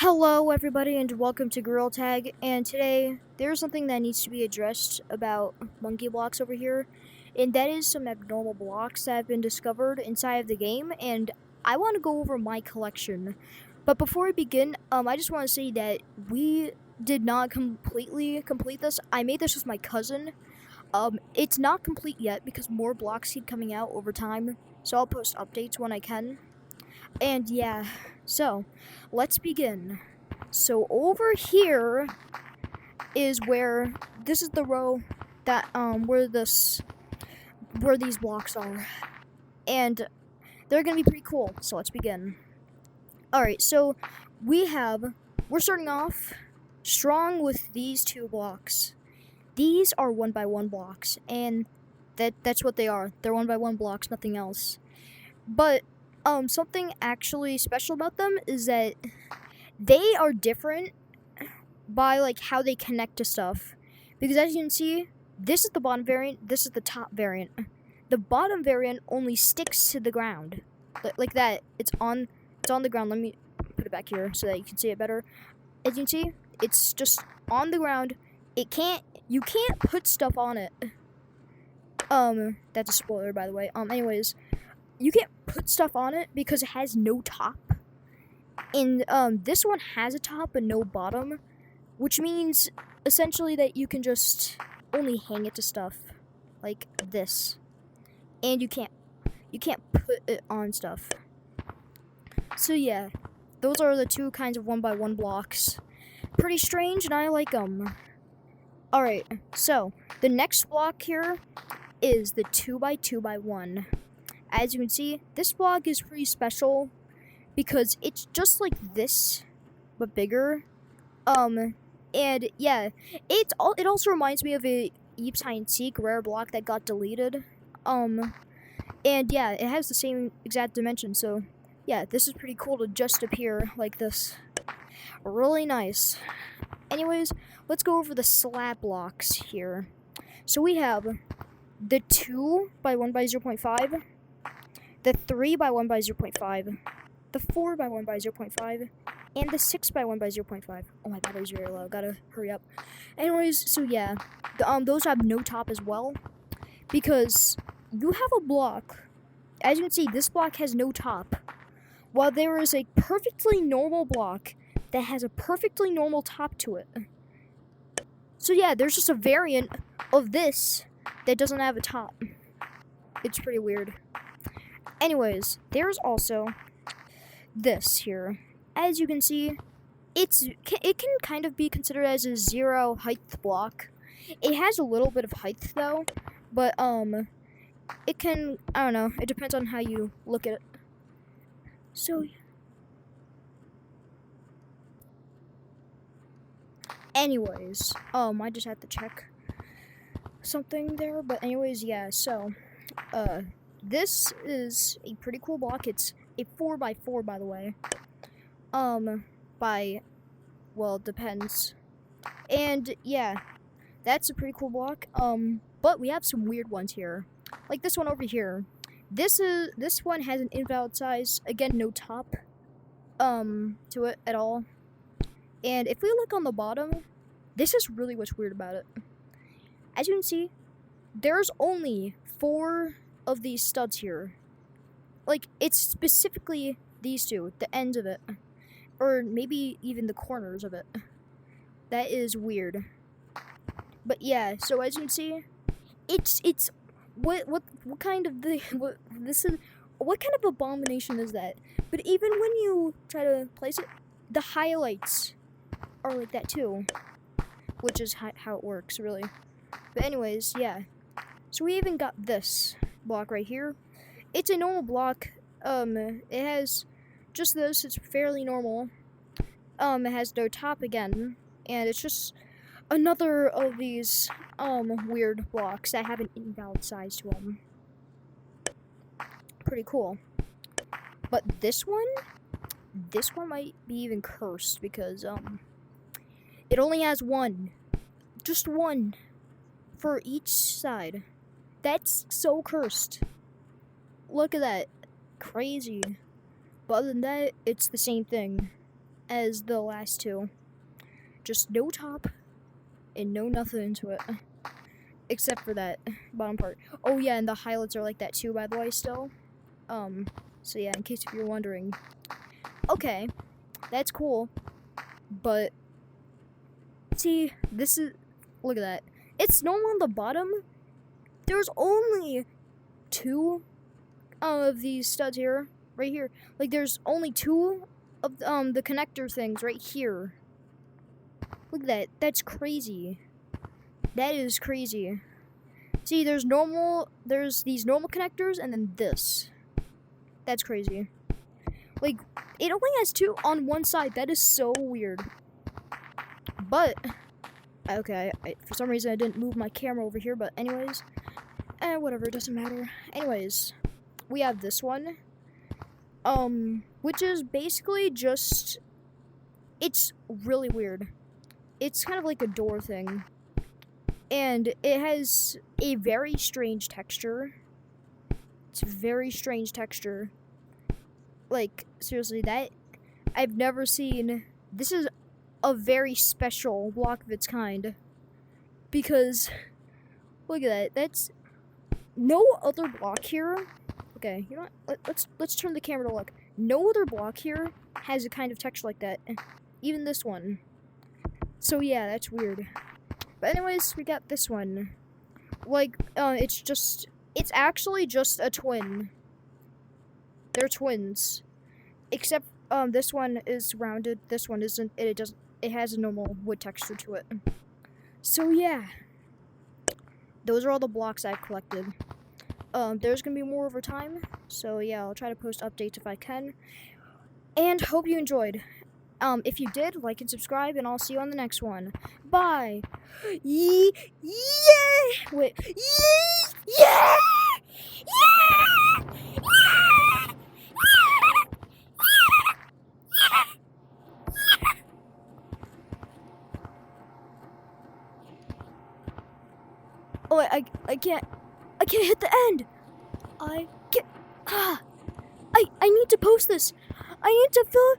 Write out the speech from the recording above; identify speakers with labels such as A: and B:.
A: Hello, everybody, and welcome to Gorilla Tag. And today, there's something that needs to be addressed about monkey blocks over here, and that is some abnormal blocks that have been discovered inside of the game. And I want to go over my collection. But before we begin, I just want to say that we did not completely complete this. I made this with my cousin. It's not complete yet because more blocks keep coming out over time, so I'll post updates when I can. And yeah, so let's begin. So over here is where this is the row that where these blocks are. And they're gonna be pretty cool. So let's begin. Alright, so we're starting off strong with these two blocks. These are 1x1 blocks, and that's what they are. They're 1x1 blocks, nothing else. But something actually special about them is that they are different by like how they connect to stuff. Because as you can see, this is the bottom variant, this is the top variant. The bottom variant only sticks to the ground. Like that. It's on the ground. Let me put it back here so that you can see it better. As you can see, it's just on the ground. You can't put stuff on it. That's a spoiler, by the way. Anyways, you can't put stuff on it because it has no top. And this one has a top but no bottom, which means essentially that you can just only hang it to stuff like this, and you can't put it on stuff. So yeah, those are the two kinds of 1x1 blocks. Pretty strange, and I like them. Alright, so the next block here is the 2x2x1. As you can see, this block is pretty special because it's just like this, but bigger. And yeah, it also reminds me of a Eeps Hide and Seek rare block that got deleted. And yeah, it has the same exact dimension, so yeah, this is pretty cool to just appear like this. Really nice. Anyways, let's go over the slab blocks here. So we have the 2x1x0.5, the 3x1x0.5, the 4x1x0.5, and the 6x1x0.5. Oh, my battery's very low. Gotta hurry up. Anyways, so yeah, those have no top as well, because you have a block. As you can see, this block has no top, while there is a perfectly normal block that has a perfectly normal top to it. So yeah, there's just a variant of this that doesn't have a top. It's pretty weird. Anyways, there's also this here. As you can see, it can kind of be considered as a 0 height block. It has a little bit of height though, but it can, I don't know, it depends on how you look at it. So anyways, I just had to check something there, but anyways, yeah, so this is a pretty cool block. It's a 4x4, by the way. Well, it depends. And yeah, that's a pretty cool block. But we have some weird ones here. Like this one over here. This one has an invalid size. Again, no top to it at all. And if we look on the bottom, this is really what's weird about it. As you can see, there's only 4 of these studs here. Like, it's specifically these two, the ends of it. Or maybe even the corners of it. That is weird. But yeah, so as you can see, it's what kind of what kind of abomination is that? But even when you try to place it, the highlights are like that too, which is how it works, really. But anyways, yeah. So we even got this block right here. It's a normal block. It has just this. It's fairly normal. It has no top again, and it's just another of these weird blocks that have an invalid size to them. Pretty cool. But this one might be even cursed because it only has one, just one, for each side. That's so cursed. Look at that, crazy. But other than that, it's the same thing. as the last two. Just no top and no nothing to it. Except for that bottom part. Oh yeah, and the highlights are like that too, by the way, still. So yeah, in case if you're wondering. Okay, that's cool. But, see, this is, look at that. It's normal on the bottom. There's only 2 of these studs here, right here. Like, there's only 2 of the connector things right here. Look at that. That's crazy. That is crazy. See, there's these normal connectors, and then this. That's crazy. Like, it only has 2 on one side. That is so weird. But, okay, for some reason I didn't move my camera over here, but anyways. Whatever, it doesn't matter. Anyways, we have this one. Which is basically just, it's really weird. It's kind of like a door thing. And it has a very strange texture. It's a very strange texture. Like, seriously, that, I've never seen, this is a very special block of its kind. Because, look at that, that's, no other block here, okay, you know what, let's turn the camera to look. No other block here has a kind of texture like that. Even this one. So yeah, that's weird. But anyways, we got this one. Like, it's actually just a twin. They're twins. Except, this one is rounded, this one isn't, it has a normal wood texture to it. So yeah. Those are all the blocks I've collected. There's gonna be more over time, so yeah, I'll try to post updates if I can. And hope you enjoyed. If you did, like and subscribe, and I'll see you on the next one. Bye! Yeah! Wait. Yeah! Oh, I can't hit the end. I need to post this. I need to fill